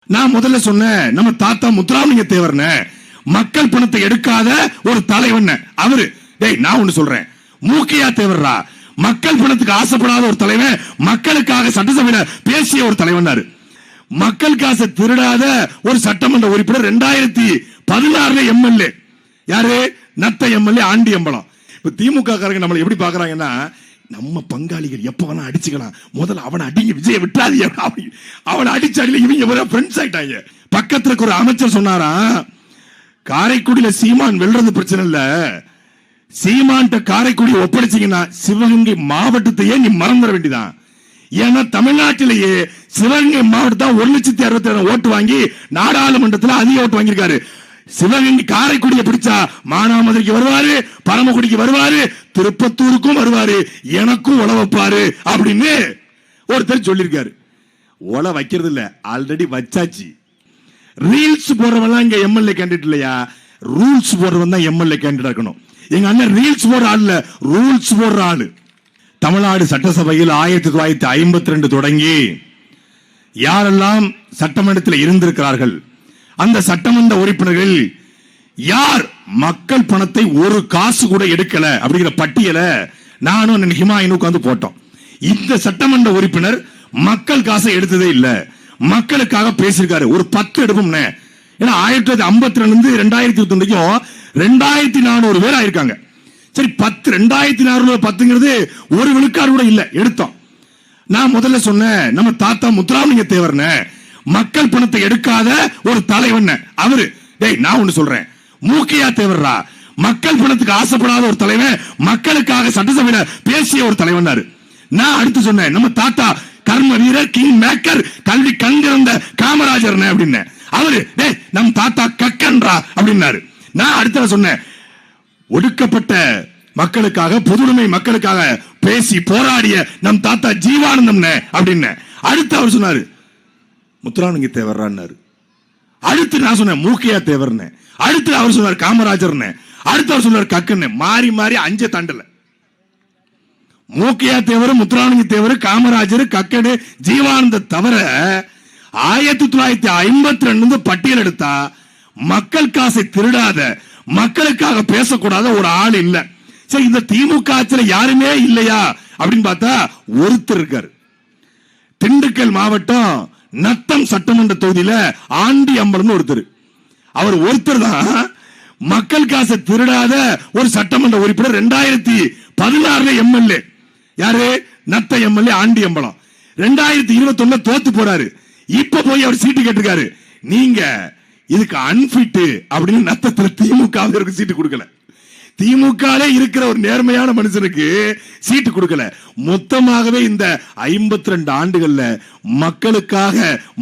நான் முதல்ல சொன்னேன், நம்ம தாத்தா முத்துராமலிங்க தேவர்ன மக்கள் பணத்தை எடுக்காத ஒரு தலைவன் அவரு. டேய், நான் ஒண்ணு சொல்றேன், மூக்கையா தேவர்ரா மக்கள் பணத்துக்கு ஆசைப்படாத ஒரு தலைவன், மக்களுக்காக சட்டசபையில பேசிய ஒரு தலைவன். மக்கள் காசை திருடாத ஒரு சட்டமன்ற உறுப்பினர் 2016 எம்எல்ஏ யாரு? நத்த எம்எல்ஏ ஆண்டி அம்பலம். இப்ப திமுக காரங்க நம்மளை எப்படி பாக்குறாங்கன்னா, நம்ம பங்காளிகள் எப்ப வேணா அடிச்சுக்கலாம், முதல்ல அவனை அடிங்க, விஜய விட்டாதீங்க, அவனை அடிச்சு அடியில இவங்க ஃப்ரெண்ட்ஸ் ஆயிட்டாங்க. பக்கத்துல ஒரு அமைச்சர் சொன்னாரா, காரைக்குடியில சீமான் வெல்றது பிரச்சனை இல்ல, சீமான்ட்ட காரைக்குடி ஒப்படைச்சீங்கன்னா சிவகங்கை மாவட்டத்தையே நீ மறந்துட வேண்டியதான். ஏன்னா தமிழ்நாட்டிலேயே சிவகங்கை மாவட்டம் 1,67,000 ஓட்டு வாங்கி நாடாளுமன்றத்தில் அதிக ஓட்டு வாங்கியிருக்காரு. சிவகங்கை காரைக்குடியை பிடிச்சா மானாமதுரைக்கு வருவாரு, பரமக்குடிக்கு வருவாரு, திருப்பத்தூருக்கும் வருவாரு, எனக்கும் உழ வைப்பாரு அப்படின்னு ஒருத்தர் சொல்லியிருக்காரு. உழ வைக்கிறது இல்ல, ஆல்ரெடி வச்சாச்சு. ரீல்ஸ் போடுறவெல்லாம் இங்க எம்எல்ஏ கேண்டிடேட் இல்லையா, ரூல்ஸ் போடுறவன் தான் எம்எல்ஏ கேண்டிடேட் இருக்கணும். எங்க அண்ணன் ரீல்ஸ் போடுற ஆள் இல்ல, ரூல்ஸ் போடுற ஆளு. தமிழ்நாடு சட்டசபையில் 1952 தொடங்கி யாரெல்லாம் சட்டமன்றத்தில் இருந்திருக்கிறார்கள், அந்த சட்டமன்ற உறுப்பினர்கள் யார் மக்கள் பணத்தை ஒரு காசு கூட எடுக்கல அப்படிங்கிற பட்டியலை நானும் ஹிமாயினும் உட்கார்ந்து போட்டோம். இந்த சட்டமன்ற உறுப்பினர் மக்கள் காசை எடுத்ததே இல்ல, மக்களுக்காக பேசியிருக்காரு. ஒரு 10 எடுப்போம். ஏன்னா 1952 2021 2400 பேர் ஆயிருக்காங்க. சரி, 2410 ஒரு விழுக்காடு கூட இல்ல, எடுத்தோம். நான் முதல்ல சொன்னேன், நம்ம தாத்தா முத்துராமலிங்க தேவர்ன மக்கள் பணத்தை எடுக்காத ஒரு தலைவன் அவரு. டேய், நான் ஒண்ணு சொல்றேன், மூக்கையா தேவர்ரா மக்கள் பணத்துக்கு ஆசைப்படாத ஒரு தலைவன், மக்களுக்காக சட்டசபையில பேசிய ஒரு தலைவன். நான் அடுத்து சொன்னேன், நம்ம தாத்தா கர்ம வீரர், கிங் மேக்கர், கல்வி கண்கிறந்த காமராஜர் அப்படின்னு அவரு. டேய், நம்ம தாத்தா கக்கன்றா அப்படின்னாரு. நான் அடுத்த சொன்னேன், ஒடுக்கப்பட்ட மக்களுக்காக, பொதுவுடைமை மக்களுக்காக பேசி போராடிய நம் தாத்தா ஜீவானந்தம் அப்படின்னு. அடுத்து அவர் சொன்னாரு முத்துராமலிங்க தேவர்றாரு. அடுத்து நான் சொன்னேன் மூக்கையா தேவர்னு. அடுத்து அவர் சொன்னார் காமராஜர். அடுத்து அவர் சொன்னார் கக்கன்னு. மாறி மாறி 5 தாண்டல. மூக்கையா தேவர், முத்துராமலிங்க தேவர், காமராஜர், கக்கனு, ஜீவானந்த தவிர 1952 பட்டியல் எடுத்தா மக்கள் காசை திருடாத, மக்களுக்காக பேசக்கூடாத ஒரு ஆள் இல்ல. சரி, இந்த திமுக ஆட்சியில யாருமே இல்லையா அப்படின்னு பார்த்தா ஒருத்தர் இருக்காரு. திண்டுக்கல் மாவட்டம் நத்தம் சட்டமன்ற தொகுதியில ஆண்டி அம்பலம் ஒருத்தர். அவர் ஒருத்தர் தான் மக்கள் காசை திருடாத ஒரு சட்டமன்ற உறுப்பினர் 2016 எம்எல்ஏ யாரு? நத்த எம்எல்ஏ ஆண்டி அம்பலம். 2021 தோத்து போறாரு. இப்ப போய் அவர் சீட்டு கேட்டிருக்காரு. நீங்க இதுக்கு அன்பிட் அப்படின்னு நத்தத்துல திமுக சீட்டு கொடுக்கல. திமுக இருக்கிற ஒரு நேர்மையான மனுஷனுக்கு சீட்டு கொடுக்கல. மொத்தமாகவே இந்த 52 ஆண்டுகள்ல மக்களுக்காக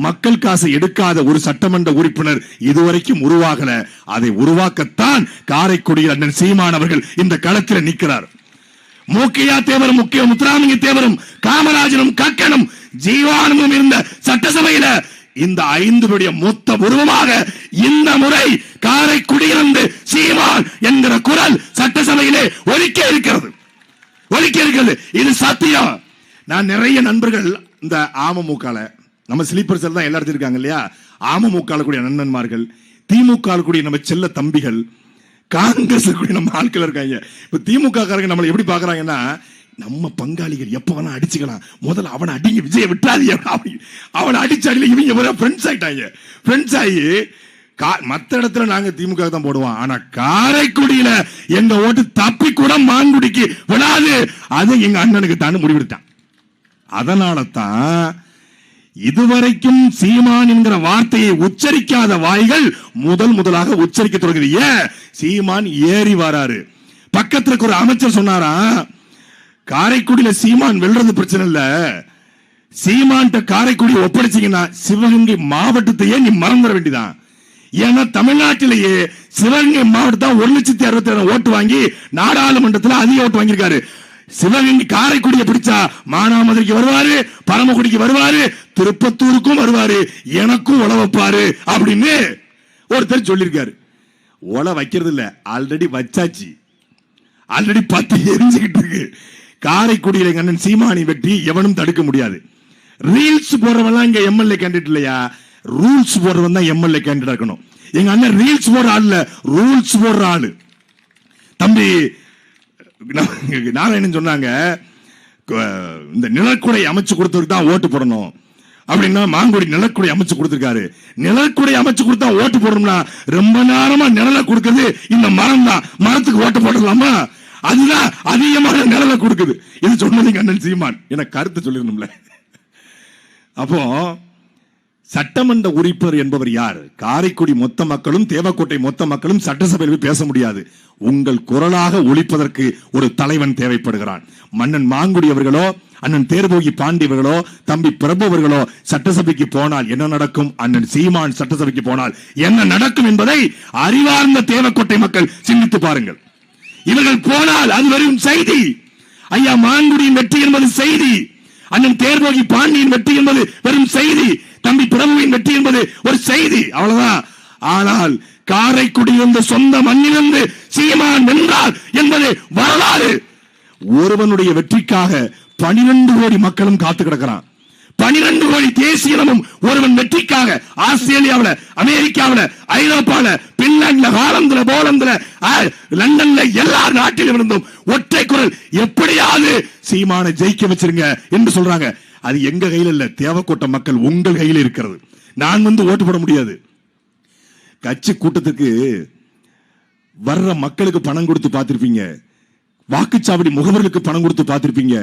மக்கள் காசை எடுக்காத ஒரு சட்டமன்ற உறுப்பினர் இதுவரைக்கும் உருவாகல. அதை உருவாக்கத்தான் காரைக்குடியில் அண்ணன் சீமான் அவர்கள் இந்த களத்தில் நிற்கிறார். மூக்கையா தேவரும், முத்துராமலிங்க தேவரும், காமராஜனும், கக்கனும், ஜீவானமும் இருந்த சட்டசபையில இந்த 5 மொத்த உருவமாக இந்த முறை காரைக்குடியிலிருந்து சீமான் என்கிற குரல் சட்டசபையிலே ஒலிக்க இருக்கிறது. இது சத்தியம். நான் நிறைய நண்பர்கள் இந்த அமமுக, நம்ம ஸ்லீப்பர் செல் தான் எல்லா இடத்துல இருக்காங்க இல்லையா, அமமுக கூடிய நண்பன்மார்கள், திமுக கூடிய நம்ம செல்ல தம்பிகள், காங்கிரஸ் கூடிய நம்ம ஆட்கள் இருக்காங்க. இப்ப திமுக காரங்க நம்மளை எப்படி பாக்குறாங்கன்னா, நம்ம பங்காளிகள் எப்ப வேணா அடிச்சுக்கலாம், முதல்ல அவனை அடிங்க, விஜய விட்டாதீங்க, அவனை அடிச்சு அடியில இவங்க ஃப்ரெண்ட்ஸ் ஆயிட்டாங்க. ஃப்ரெண்ட்ஸ் ஆகி மத்த இடத்துல நாங்க திமுக தான் போடுவோம், ஆனா காரைக்குடியில எங்க ஓட்டு தப்பி கூட மாங்குடிக்கு விடாது, அது எங்க அண்ணனுக்கு தான் முடிவெடுத்தான். அதனால தான் இதுவரைக்கும் சீமான் என்கிற வார்த்தையை உச்சரிக்காத வாய்கள் முதலாக உச்சரிக்க தொடங்குது. ஏன்? சீமான் ஏறி வராரு. பக்கத்துல ஒரு அமைச்சர் சொன்னாரா, காரைக்குடியில சீமான் வெல்றது பிரச்சனை இல்ல, சீமான்ட்ட காரைக்குடி ஒப்படைச்சீங்கன்னா சிவகங்கை மாவட்டத்தையே நீ மறந்துட வேண்டியதான். ஏன்னா தமிழ்நாட்டிலேயே சிவகங்கை மாவட்டம் 1,67,000 ஓட்டு வாங்கி நாடாளுமன்றத்தில் அதிக ஓட்டு வாங்கியிருக்காரு. சிவகங்கை காரைக்குடியை பிடிச்சா மானாமதுரைக்கு வருவாரு, பரமக்குடிக்கு வருவாரு, திருப்பத்தூருக்கும் வருவாரு, எனக்கும் உழ வைப்பாரு அப்படின்னு ஒருத்தர் சொல்லியிருக்காரு. உழ வைக்கிறது இல்ல, ஆல்ரெடி வச்சாச்சு. ஆல்ரெடி 10 எரிஞ்சுக்கிட்டு இருக்கு. காரைக்குடியில அண்ணன் சீமானி வெற்றி எவனும் தடுக்க முடியாது. ரீல்ஸ் போடுறவெல்லாம் இங்க எம்எல்ஏ கேண்டிடேட் இல்லையா, ரூல்ஸ் போடுறவன் தான் எம்எல்ஏ கேண்டிடேட் இருக்கணும். எங்க அண்ணன் ரீல்ஸ் போடுற ஆள், ரூல்ஸ் போடுற ஆளு. தம்பி நாராயணன் சொன்னாங்க, இந்த நிலக்குடை அமைச்சு கொடுத்ததுக்கு தான் ஓட்டு போடணும் அப்படின்னா, மாங்குடி நிலக்குடை அமைச்சு கொடுத்திருக்காரு. நிலக்குடை அமைச்சு கொடுத்தா ஓட்டு போடணும்னா ரொம்ப நேரமா நிழலை கொடுக்குது இந்த மரம் தான். மரத்துக்கு ஓட்டு போடலாமா? அதுதான் அதிகமான நிழலை கொடுக்குது. இது சொன்னது அண்ணன் சீமான். எனக்கு கருத்து சொல்லிடணும்ல. அப்போ சட்டமன்ற உறுப்பினர் என்பவர் யார்? காரைக்குடி மொத்த மக்களும் தேவக்கோட்டை மொத்த மக்களும் சட்டசபையில் பேச முடியாது. உங்கள் குரலாக ஒலிப்பதற்கு ஒரு தலைவன் தேவைப்படுகிறான். மன்னன் மாங்குடி அவர்களோ, அண்ணன் தேர்போகி பாண்டியவர்களோ, தம்பி பிரபு அவர்களோ சட்டசபைக்கு போனால் என்ன நடக்கும்? அண்ணன் சீமான் சட்டசபைக்கு போனால் என்ன நடக்கும் என்பதை அறிவார்ந்த தேவக்கோட்டை மக்கள் சிந்தித்து பாருங்கள். இவர்கள் போனால் அது வெறும் செய்தி. ஐயா மாங்குடியின் வெற்றி என்பது செய்தி. அண்ணன் தேர்போகி பாண்டியின் வெற்றி என்பது வெறும் செய்தி. தம்பி பிரபுவின் வெற்றி என்பது ஒரு செய்தி, அவ்வளவுதான். ஆனால் காரைக்குடியிலிருந்து சொந்த மண்ணிலிருந்து சீமான் வென்றார் என்பது வரலாறு. ஒருவனுடைய வெற்றிக்காக 12 கோடி மக்களும் காத்து கிடக்கிறான். 12 கோடி தேசியமும் ஒருவன் வெற்றிக்காக ஆஸ்திரேலியாவில், அமெரிக்காவில், ஐரோப்பாவில், பின்லாந்துல, ஹாலந்துல, போலந்துல, லண்டன்ல எல்லா நாட்டிலும் இருந்தும் ஒற்றை குரல் எப்படியாவது சீமானை ஜெயிக்க வச்சிருங்க என்று சொல்றாங்க. அது எங்க கையில் இல்ல, தேவக்கோட்டை மக்கள் உங்கள் கையில் இருக்கிறது. நான் ஓட்டு போட முடியாது. கட்சி கூட்டத்துக்கு வர்ற மக்களுக்கு பணம் கொடுத்து பார்த்திருப்பீங்க, வாக்குச்சாவடி முகவர்களுக்கு பணம் கொடுத்து பார்த்திருப்பீங்க.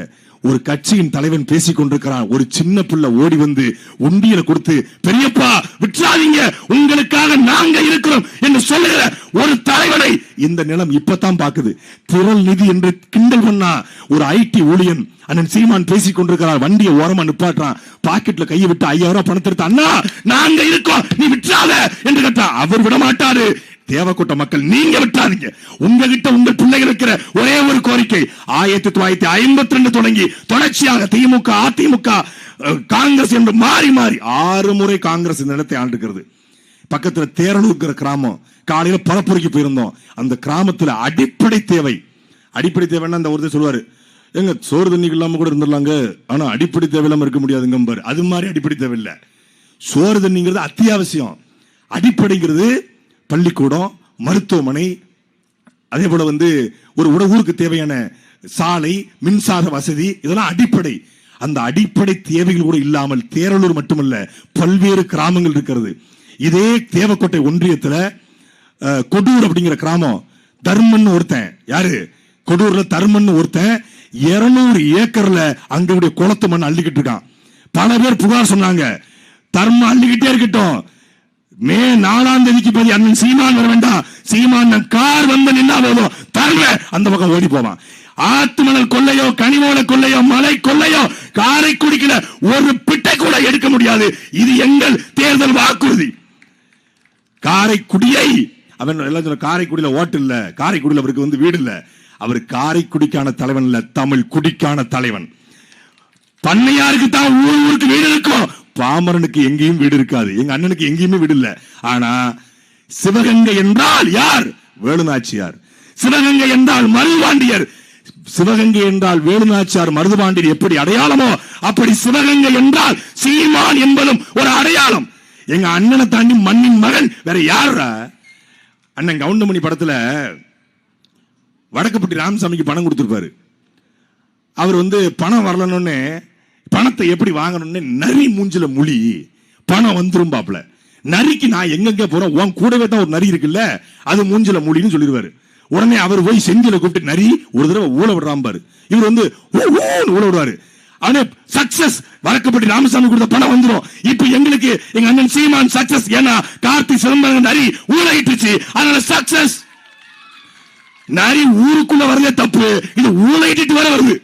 ஒரு கட்சியின் தலைவன் பேசிக் கொண்டிருக்கிறான், ஒரு சின்ன பிள்ளை ஓடி வந்து உண்டியல கொடுத்து, பெரியப்பா விட்டுறாதீங்க, உங்களுக்காக நாங்க இருக்கிறோம் என்று சொல்லுகிற ஒரு தலைவனை இந்த நிலம் இப்பதான் பாக்குது. திரள் நிதி என்று கிண்டல் பண்ணா ஒரு ஐடி ஊழியன் அண்ணன் சீமான் பேசிக் கொண்டிருக்கிறார். வண்டியை ஓரமா நிப்பாட்டான், பாக்கெட்ல கையை விட்டு 5000 பணத்தை எடுத்து, அண்ணா நாங்க இருக்கோம் நீ விட்டுறாத என்று கேட்டா அவர் விட மாட்டாரு. தேவக்கோட்டை மக்கள் நீங்க விட்டாதீங்க. உங்ககிட்ட உங்கள் பிள்ளைகள் இருக்கிற ஒரே ஒரு கோரிக்கை, 1952 தொடங்கி தொடர்ச்சியாக திமுக, அதிமுக, காங்கிரஸ் என்று மாறி மாறி 6 முறை காங்கிரஸ் இந்த இடத்தை ஆண்டுகிறது. பக்கத்துல தேரலூர் கிராமம், காலையில பரப்புரைக்கு போயிருந்தோம். அந்த கிராமத்துல அடிப்படை தேவை, அடிப்படை தேவைன்னா அந்த ஒருத்தர் சொல்லுவாரு, எங்க சோறு தண்ணிக்கு இல்லாம கூட இருந்துடலாங்க, ஆனா அடிப்படை தேவை இல்லாம இருக்க முடியாதுங்க. அது மாதிரி அடிப்படை தேவை இல்ல. சோறு தண்ணிங்கிறது அத்தியாவசியம். அடிப்படைங்கிறது பள்ளிக்கூடம், மருத்துவமனை, அதே போல ஒரு ஊருக்கு தேவையான சாலை, மின்சார வசதி, இதெல்லாம் அடிப்படை. அந்த அடிப்படை தேவைகள் கூட இல்லாமல் தேரலூர் மட்டுமல்ல பல்வேறு கிராமங்கள் இருக்கிறது. இதே தேவக்கோட்டை ஒன்றியத்துல கொடூர் அப்படிங்கிற கிராமம், தர்மன் ஒருத்தன், யாரு கொடூர்ல தர்மன் ஒருத்தன் 200 ஏக்கர்ல அங்களுடைய குளத்து மண் அள்ளிக்கிட்டு இருக்கான். பல பேர் புகார் சொன்னாங்க, தர்மம் அள்ளிக்கிட்டே இருக்கட்டும், மே 4ஆம் தேதிக்கு போய் அண்ணன் சீமான் வர வேண்டாம், சீமான் கார் நின்னா போதும், தர்ம அந்த பக்கம் ஓடி போவான். ஆத்துமணல் கொள்ளையோ, கனிமோல கொள்ளையோ, மலை கொள்ளையோ காரைக்குடிக்குல ஒரு பிட்டை கூட எடுக்க முடியாது. இது எங்கள் தேர்தல் வாக்குறுதி. காரைக்குடியை அவன் எல்லாம் சொல்ல, காரைக்குடியில ஓட்டு இல்ல, காரைக்குடியில அவருக்கு வீடு இல்ல. அவர் காரைக்குடிக்கான தலைவன் இல்ல, தமிழ் குடிக்கான தலைவன். பண்ணையாருக்கு தான் ஊருக்கு வீடு இருக்கும், பாமரனுக்கு எங்கேயும் வீடு இருக்காது. எங்க அண்ணனுக்கு எங்கேயுமே வீடு இல்ல. ஆனா சிவகங்கை என்றால் யார்? வேலுநாச்சியார். சிவகங்கை என்றால் மருதுபாண்டியர். சிவகங்கை என்றால் வேலுநாச்சியார், மருதுபாண்டியர் எப்படி அடையாளமோ அப்படி சிவகங்கை என்றால் சீமான் என்பதும் ஒரு அடையாளம். எங்க அண்ணனை தாண்டி மண்ணின் மகன் வேற யாரா? அண்ணன் கவுண்டமணி படத்துல வடக்குப்பட்டி ராமசாமிக்கு பணம் கொடுத்திருப்பாரு. அவர் பணம் வரலன்னு, பணத்தை எப்படி வாங்கணும்னு நரி மூஞ்சில முழி பணம் வந்துரும் பாப்ல. நரிக்கு நான் எங்க போறேன், உன் கூடவே தான் ஒரு நரி இருக்குல்ல, அது மூஞ்சில முழின்னு சொல்லிடுவாரு. உடனே அவர் போய் செந்தில கூப்பிட்டு நரி ஒரு தடவை ஊழ விடுறாம்பாரு. இவர் ஊழ விடுவாரு. அவனே சக்சஸ், வடக்குப்பட்டி ராமசாமி கொடுத்த பணம் வந்துடும். இப்ப எங்களுக்கு எங்க அண்ணன் சீமான் சக்சஸ், ஏன்னா கார்த்தி சிதம்பரம் நரி ஊழலிட்டுச்சு, அதனால சக்சஸ். நரி ஊருக்குள்ள வரதே தப்பு, இது ஊழலிட்டு வர வருது.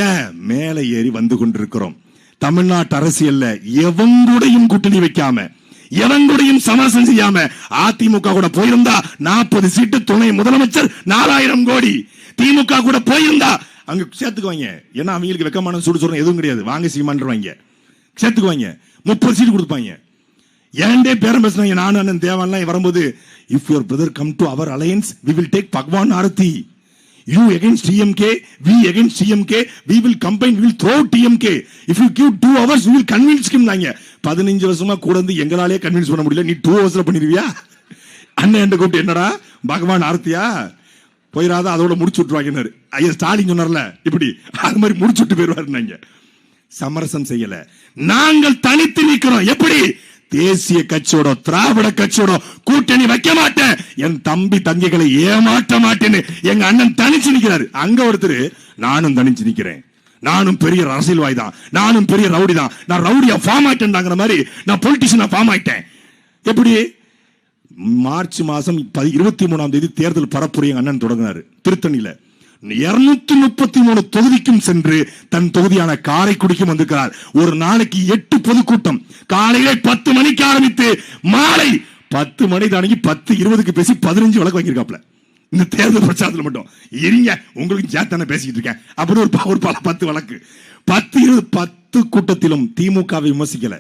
ஏன் மேல ஏறி வந்து கொண்டிருக்கிறோம்? தமிழ்நாட்டு அரசியல்ல எவங்குடையும் கூட்டணி வைக்காம, எவங்குடையும் சமரசம் செய்யாம அதிமுக கூட போயிருந்தா 40 சீட்டு, துணை முதலமைச்சர் 4000 கோடி. திமுக கூட போயிருந்தா அங்க சேர்த்துக்குவாங்க. ஏன்னா அவங்களுக்கு வெக்கமான சுடு சொல்ற எதுவும் கிடையாது, வாங்க சீமான்வாங்க, சேர்த்துக்குவாங்க. 30 சீட்டு கொடுப்பாங்க. ஏன்டே பேரம் பேசுனாங்க, நானும் அண்ணன் தேவான்லாம் வரும்போது, if your brother come to our alliance we will take Bhagavan aarti, You against TMK, we against TMK, we will combine, we will throw TMK. If you give 2 hours, we will convince him. 15 வருஷமா கூட வந்து எங்களாலே convince பண்ண முடியல, நீ 2 ஹவர்ஸ்ல பண்ணிடுவியா? அண்ணன் என்ன கூப்பிட்டு என்னடா பகவான் ஆர்த்தியா போயிடாத, அதோட முடிச்சு விட்டுருவாங்க. ஐயா ஸ்டாலின் சொன்னார்ல இப்படி, அது மாதிரி முடிச்சுட்டு போயிருவாரு. சமரசம் செய்யல, நாங்கள் தனித்து நிற்கிறோம். எப்படி? தேசிய கட்சியோட திராவிட கட்சியோட கூட்டணி வைக்க மாட்டேன், என் தம்பி தங்கைகளை ஏமாற்ற மாட்டேன்னு எங்க அண்ணன் தனிச்சு நிக்கிறாரு. அங்க ஒருத்தர் நானும் தனிச்சு நிக்கிறேன், நானும் பெரிய அரசியல்வாதி தான், நானும் பெரிய ரவுடி தான், நான் ரவுடியா ஃபார்ம் ஆயிட்டேன்ங்கிற மாதிரி நான் பொலிட்டிஷியனா ஃபார்ம் ஆயிட்டேன். எப்படி? மார்ச் மாசம் 23ஆம் தேதி தேர்தல் பரப்புரை எங்க அண்ணன் தொடங்கினாரு திருத்தணியில. 233 தொகுதிக்கும் சென்று தன் தொகுதியான காரைக்குடிக்கும் வந்திருக்கிறார். ஒரு நாளைக்கு 8 பொதுக்கூட்டம், காலையில 10 மணிக்கு ஆரம்பித்து மாலை 10 மணி தாண்டி 10:20க்கு பேசி 15 வழக்கு வாங்கியிருக்காப்ல. இந்த தேர்தல் பிரச்சாரத்தில் மட்டும் இருங்க, உங்களுக்கு சேர்த்தானே பேசிக்கிட்டு இருக்கேன் அப்படி ஒரு 10 வழக்கு. 10 கூட்டத்திலும் திமுகவை விமர்சிக்கல,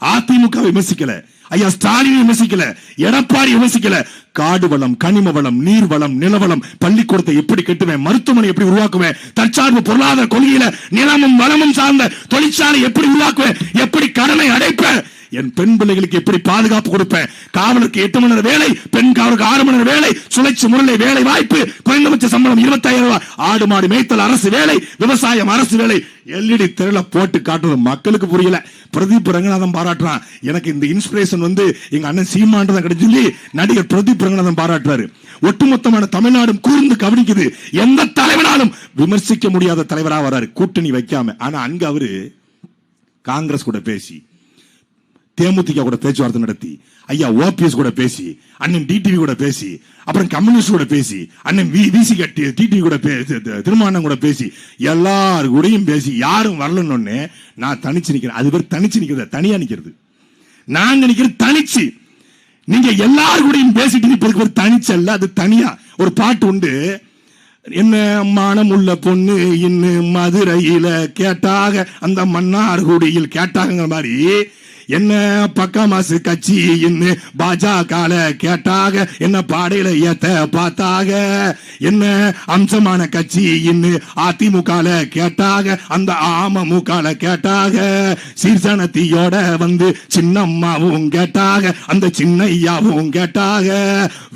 அதிமுக விமர்சிக்கல, ஐயா ஸ்டாலின் விமர்சிக்கல, எடப்பாடி விமர்சிக்கல. காடு வளம், கனிம வளம், நீர் வளம், நிலவளம், பள்ளிக்கூடத்தை எப்படி கட்டுவேன், மருத்துவமனை எப்படி உருவாக்குவேன், தற்சார்பு பொருளாதார கொள்கையில நிலமும் வளமும் சார்ந்த தொழிற்சாலை எப்படி உருவாக்குவேன், எப்படி கடனை அடைப்பேன், என் பெண் பிள்ளைகளுக்கு எப்படி பாதுகாப்பு கொடுப்பேன், காவலுக்கு 8 மணி நேர வேலை, பெண் காவலுக்கு 6 மணி நேர வேலை, சுழற்சி முறையை வேலை வாய்ப்பு, குறைந்தபட்ச சம்பளம் 25,000 ரூபாய், ஆடு மாடு மேய்த்தல் அரசு வேலை, விவசாயம் அரசு வேலை, எல்இடி திரையில போட்டு காட்டுறது மக்களுக்கு புரியல. பிரதீப் ரங்கநாதன் பாராட்டுறான். எனக்கு இந்த இன்ஸ்பிரேஷன் வந்து எங்க அண்ணன் சீமான் கிடைச்சு நடிகர் பிரதீப் ரங்கநாதன் பாராட்டுறாரு. ஒட்டுமொத்தமான தமிழ்நாடும் கூர்ந்து கவனிக்குது. எந்த தலைவனாலும் விமர்சிக்க முடியாத தலைவரா வராரு கூட்டணி வைக்காம. ஆனா அங்க அவரு காங்கிரஸ் கூட பேசி, தேமுதிக கூட பேச்சுவார்த்தை நடத்தி, ஐயா ஓபிஎஸ் கூட பேசி, அண்ணன் டிடிவி கூட பேசி, அப்புறம் கம்யூனிஸ்ட் கூட பேசி, அண்ணன் விசி கட்டி டிடிவி கூட திருமாவளவன் கூட பேசி, எல்லாரு கூடயும் பேசி யாரும் வரலன்னு நான் தனிச்சு நிக்கிறேன். அது பேர் தனிச்சு நிக்கிறது, தனியா நிக்கிறது. நாங்க நிக்கிறது தனிச்சு. நீங்க எல்லாரு கூடயும் பேசிட்டு இப்போதைக்கு ஒரு தனிச்சு அல்ல, அது தனியா. ஒரு பாட்டு உண்டு, என்ன மானம் உள்ள பொண்ணு இன்னும் மதுரையில கேட்டாக, அந்த மன்னார்குடியில் கேட்டாங்கிற மாதிரி, என்ன பக்கமாசு கட்சி இன்னு பாஜக கேட்டாக, என்ன பாடையில ஏத்த பார்த்தாக, என்ன அம்சமான கட்சி இன்னு அதிமுக கேட்டாக, அந்த அமமுக கேட்டாக, சீர்சனத்தியோட வந்து சின்னம்மாவும் கேட்டாக, அந்த சின்னையாவும் கேட்டாக,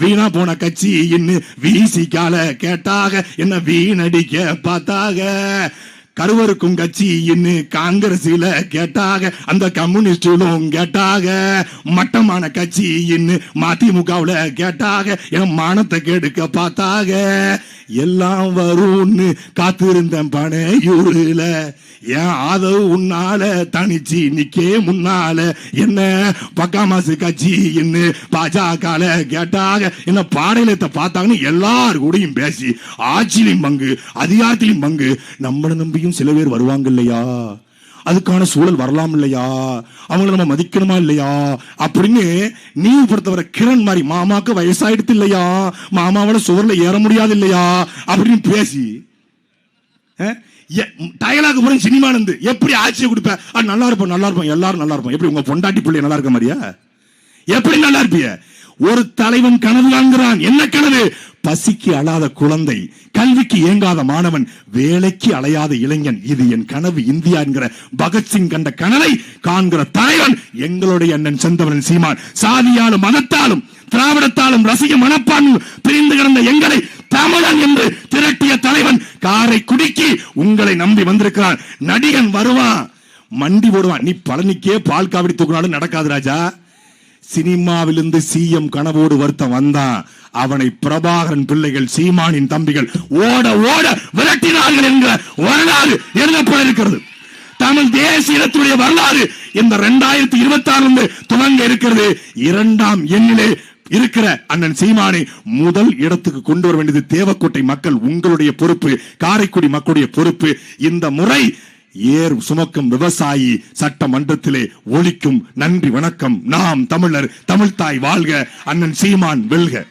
வீணா போன கட்சி இன்னு விசிகால கேட்டாக, என்ன வீணடிக்க பார்த்தாக, கருவருக்கும் கட்சி இன்னு காங்கிரஸ்ல கேட்டாக, அந்த கம்யூனிஸ்டும் கேட்டாக, மட்டமான கட்சி இன்னு மதிமுகவுல கேட்டாக, என் மானத்தை கெடுக்க பார்த்தாக, எல்லாம் வரும்னு காத்திருந்த பனையூருல என் ஆதவு உன்னால தனிச்சு நிக்கே முன்னால, என்ன பக்காமாசு கட்சி இன்னு பாஜக கேட்டாக, என்ன பாடையிலத்தை பார்த்தாங்கன்னு எல்லாரு கூடயும் பேசி ஆட்சியிலும் பங்கு அதிகாரத்திலும் பங்கு. நம்மளை நம்பியும் சில பேர் வருவாங்க இல்லையா, அதுக்கான சூழல் வரலாம் இல்லையா, அவங்களை நம்ம மதிக்கணுமா இல்லையா அப்படின்னு நீங்க பொறுத்தவரை கிரண் மாதிரி மாமாக்கு வயசாயிடுத்து இல்லையா, மாமாவோட சுவர்ல ஏற முடியாது இல்லையா அப்படின்னு பேசி டயலாக் போற சினிமா இருந்து எப்படி ஆட்சியை கொடுப்ப, நல்லா இருப்போம் நல்லா இருப்போம் எல்லாரும் நல்லா இருப்போம். எப்படி உங்க பொண்டாட்டி பிள்ளை நல்லா இருக்க மாதிரியா? எப்படி நல்லா இருப்பிய? ஒரு தலைவன் கனவு காண்கிறான். என்ன கனவு? பசிக்கு அழாத குழந்தை, கல்விக்கு ஏங்காத மாணவன், வேலைக்கு அலையாத இளைஞன். இது என் கனவு இந்தியா என்கிற பகத்சிங் கண்ட கனவை காண்கிற தலைவன் எங்களுடைய அண்ணன் செந்தமிழன் சீமான். சாதியாலும் மதத்தாலும் திராவிடத்தாலும் ரசிக மனப்பான்மையும் பிரிந்து கிடந்த எங்களை தமிழன் என்று திரட்டிய தலைவன் காரைக்குடிக்கு உங்களை நம்பி வந்திருக்கிறான். நடிகன் வருவான், மண்டி போடுவான். நீ பழனிக்கே பால் காவடி தூக்கினாலும் நடக்காது ராஜா. சினிமாவிலிருந்து சிஎம் கனவோடு வருத்தம் வந்தான். அவனை பிரபாகரன் பிள்ளைகள் சீமானின் தம்பிகள் ஓட ஓட விரட்டினார்கள் என்கிற வரலாறு எழுதப்பட இருக்கிறது. தமிழ் தேசியத்துடைய வரலாறு இந்த 2026 துவங்க இருக்கிறது. 2ஆம் எண்ணிலே இருக்கிற அண்ணன் சீமானை முதல் இடத்துக்கு கொண்டு வர வேண்டியது தேவக்கோட்டை மக்கள் உங்களுடைய பொறுப்பு, காரைக்குடி மக்களுடைய பொறுப்பு. இந்த முறை ஏர் சுமக்கும் விவசாயி சட்டமன்றத்திலே ஒலிக்கும். நன்றி, வணக்கம். நாம் தமிழர், தமிழ்தாய் வாழ்க, அண்ணன் சீமான் வெல்க.